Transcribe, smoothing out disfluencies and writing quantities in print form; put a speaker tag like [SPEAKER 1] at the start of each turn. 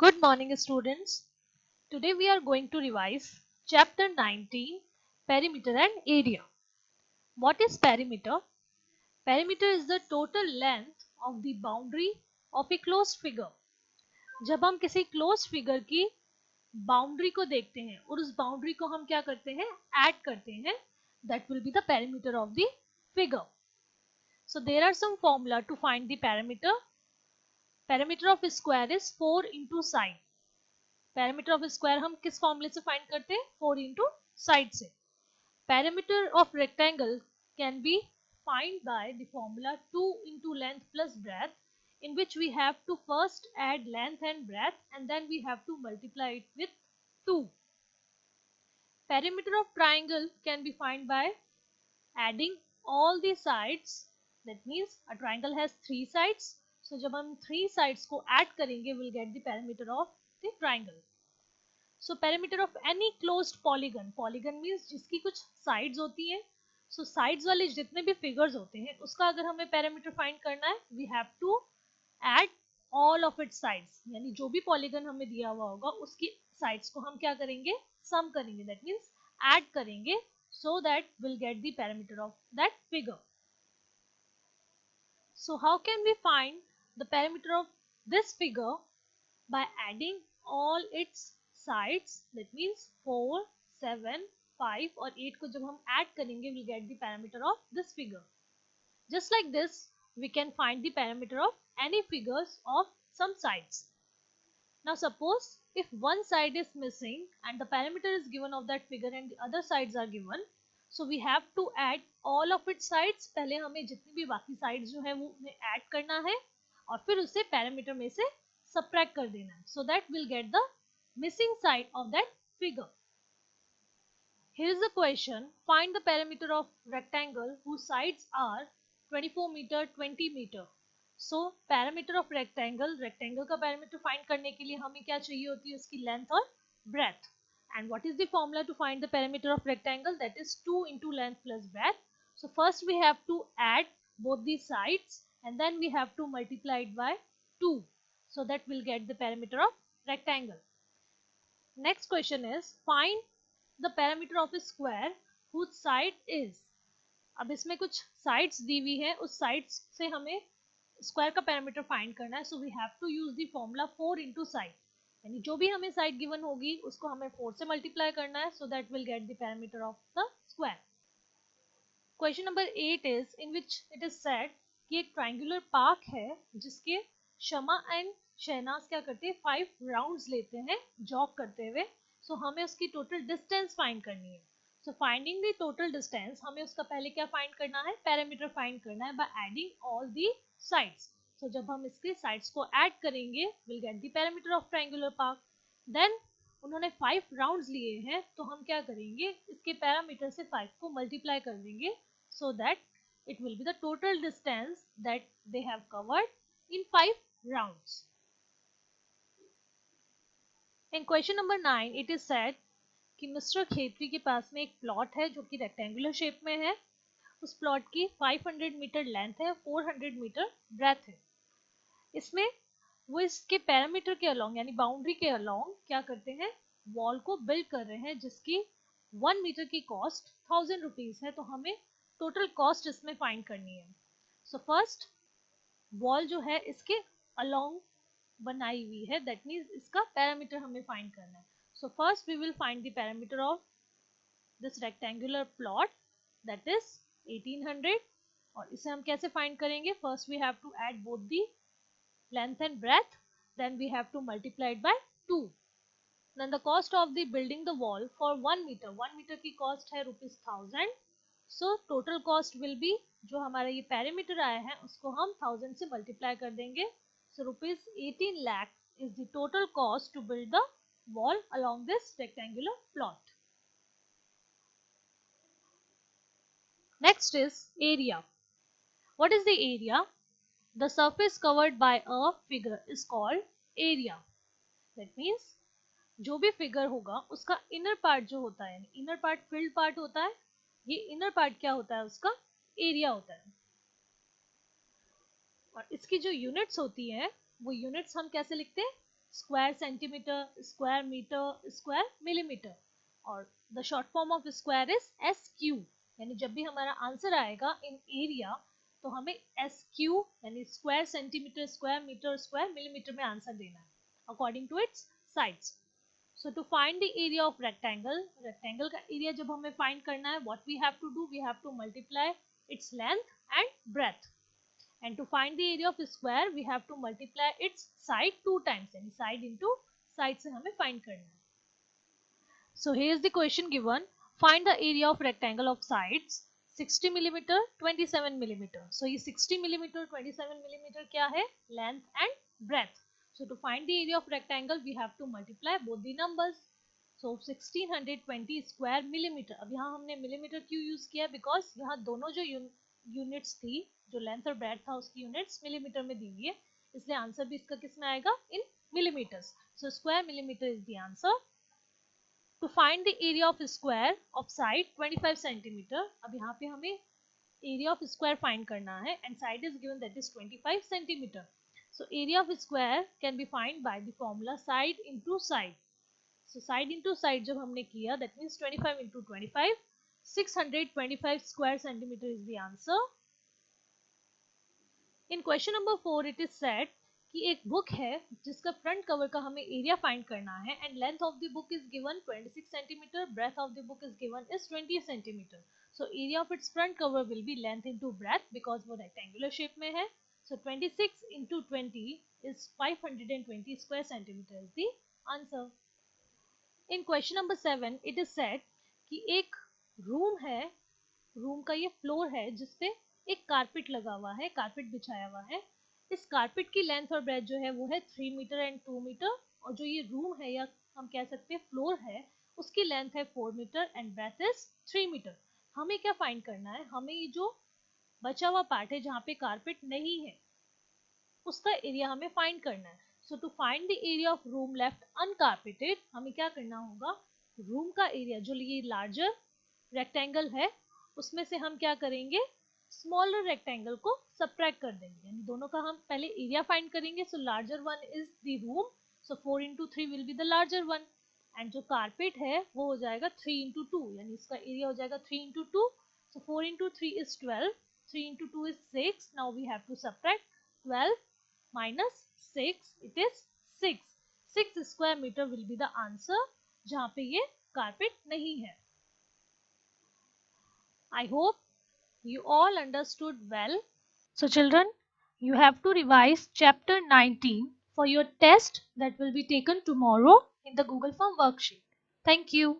[SPEAKER 1] Good morning, students. Today we are going to revise Chapter 19 Perimeter and Area. What is perimeter? Perimeter is the total length of the boundary of a closed figure. जब हम किसी closed figure की boundary को देखते हैं और उस boundary को हम क्या करते हैं add करते हैं, that will be the perimeter of the figure. So there are some formula to find the perimeter. Perimeter of a square is 4 into side. Parameter of square हम किस फॉर्मूले से फाइंड करते हैं 4 इंटू साइड से. Parameter of rectangle can be find by the formula 2 into length plus breadth, in which we have to first add length and breadth and then we have to multiply it with 2. Perimeter of triangle can be found by adding all the sides. That means a triangle has 3 sides. So जब हम 3 sides को add करेंगे we'll get the perimeter of the triangle. So perimeter of any closed polygon. Polygon means जिसकी कुछ sides होती हैं. So sides वाले जितने भी figures होते हैं उसका अगर हमें perimeter find करना है we have to add all of its sides. यानी जो भी polygon हमें दिया हुआ होगा उसकी sides को हम क्या करेंगे sum करेंगे. That means add करेंगे so that we'll get the perimeter of that figure. So how can we find the perimeter of this figure? By adding all its sides. That means 4, 7, 5 और 8 को जब हम add करेंगे we'll get the perimeter of this figure. Just like this we can find the perimeter of any figures of some sides. Now suppose if one side is missing and the perimeter is given of that figure and the other sides are given, so we have to add all of its sides. पहले हमें जितनी भी बाकी sides जो है वो add करना है और फिर उसे perimeter में से subtract कर देना है, so that we'll get the missing side of that figure. Here is the question. Find the perimeter of rectangle whose sides are 24 meter, 20 meter. So perimeter of rectangle का perimeter find करने के लिए हमें क्या चाहिए होती है उसकी length और breadth. And what is the formula to find the perimeter of rectangle? That is 2 into length plus breadth. So first we have to add both the sides and then we have to multiply it by 2. So that we'll get the perimeter of rectangle. Next question is find the perimeter of a square whose side is. अब इसमें कुछ sides दी हुई है, उस sides से हमें square का perimeter find करना है. So we have to use the formula 4 into side. यानी जो भी हमें side given होगी उसको हमें 4 से multiply करना है. So that will get the perimeter of the square. Question number 8 is in which it is said कि एक triangular park है जिसके शमा एंड शहनाज क्या करते हैं 5 राउंड्स लेते हैं जॉग करते हुए. सो हमें उसकी टोटल डिस्टेंस फाइंड करनी है. सो फाइंडिंग द टोटल डिस्टेंस हमें उसका पहले क्या फाइंड करना है पैरामीटर फाइंड करना है by adding all the sides. So जब हम इसके साइड्स को ऐड करेंगे will get the parameter of triangular park. Then उन्होंने 5 राउंड्स लिए हैं तो हम क्या करेंगे इसके पैरामीटर से 5 को मल्टीप्लाई कर देंगे so that it will be the total distance that they have covered in 5 rounds. In question number 9 it is said कि मिस्टर खेत्री के पास में एक प्लॉट है जो कि रेक्टेंगुलर शेप में है. उस प्लॉट की 500 मीटर लेंथ है, 400 मीटर ब्रेथ है. इसमें वो इसके पैरामीटर के अलोंग यानी बाउंड्री के अलोंग क्या करते हैं वॉल को बिल्ड कर रहे हैं जिसकी 1 मीटर की कॉस्ट 1000 रुपीज है. तो हमें टोटल कॉस्ट इसमें फाइंड करनी है. सो फर्स्ट वॉल जो है इसके अलोंग बनाई हुई है, दैट मीन्स इसका पैरामीटर हमें फाइंड करना है. So first we will find the parameter of this rectangular plot that is 1800. और इसे हम कैसे फाइंड करेंगे first we have to add both the length and breadth then we have to multiply it by 2. Then the cost of the building the wall for 1 metre की cost है ₹1000. So total cost will B जो हमारा ये parameter आया है उसको हम 1000 से मल्टीप्लाई कर देंगे. सो ₹18 lakh is the total cost to build the wall along this rectangular plot. Next is area. What is the area? The surface covered by a figure is called area. That means जो भी figure होगा उसका inner part जो होता है inner part field part होता है, ये इनर पार्ट क्या होता है उसका एरिया होता है. और इसकी जो यूनिट्स होती हैं वो यूनिट्स हम कैसे लिखते हैं square centimeter, square meter, square millimeter, और the short form of square is SQ। यानी जब भी हमारा आंसर आएगा इन एरिया तो हमें SQ यानी square centimetre, square metre, square millimetre में आंसर देना है according to its sides. So to find the area of rectangle, rectangle का area जब हमें find करना है, what we have to do, we have to multiply its length and breadth. And to find the area of a square, we have to multiply its side 2 times, यानी side into side से हमें find करना है. So here is the question given. Find the area of rectangle of sides 60 millimeter, 27 millimeter. So ये 60 millimeter, 27 millimeter क्या है? Length and breadth. So to find the area of rectangle, we have to multiply both the numbers. So 1620 square millimeter. अब यहाँ हमने millimeter क्यों use किया? Because यहाँ दोनों जो units थी, जो length और breadth था उसकी units millimeter में दी हुई है, इसलिए आंसर भी इसका किस में आएगा? In millimeters. So square millimeter is the answer. To find the area of square of side 25 centimeter. अब यहाँ पे हमें area of square find करना है and side is given that is 25 centimeter. So area of square can be find by the formula side into side. So side into side जब हमने किया that means 25 into 25, 625 square centimeter is the answer. In question number 4 it is said कि एक book है जिसका front cover का हमें area find करना है and length of the book is given 26 centimetre, breadth of the book is given is 20 centimetre. So area of its front cover will be length into breadth because वो rectangular shape में है. सो 26 into 20 is 520 square centimeter is the answer. In question number 7 it is said कि एक room है, room का ये floor है जिसपे एक कारपेट लगा हुआ है, कारपेट बिछाया हुआ है. इस कारपेट की लेंथ और ब्रेथ जो है वो है 3 मीटर एंड 2 मीटर, और जो ये रूम है या हम कह सकते हैं फ्लोर है उसकी लेंथ है 4 metre and breadth is 3 metre. हमें क्या फाइंड करना है? हमें ये जो बचा हुआ पार्ट है जहाँ पे कारपेट नहीं है उसका एरिया हमें फाइंड करना है. So to find the area of room left uncarpeted हमें क्या करना होगा? रूम का एरिया जो ये लार्जर रेक्टेंगल है उसमें से हम क्या करेंगे? स्मॉलर रेक्टेंगल को सब्ट्रैक्ट कर देंगे, यानी दोनों का हम पहले एरिया फाइंड करेंगे. So larger one is the room, so 4 into 3 will be the larger one, and जो कारपेट है वो हो जाएगा 3 into 2, यानी इसका एरिया हो जाएगा 3 into 2. So 4 into 3 is 12, 3 into 2 is 6. Now we have to subtract 12 minus 6, it is 6. 6 square meter will be the answer जहाँ पे ये कारपेट नहीं है. I hope you all understood well. So children, you have to revise chapter 19 for your test that will be taken tomorrow in the Google Form worksheet. Thank you.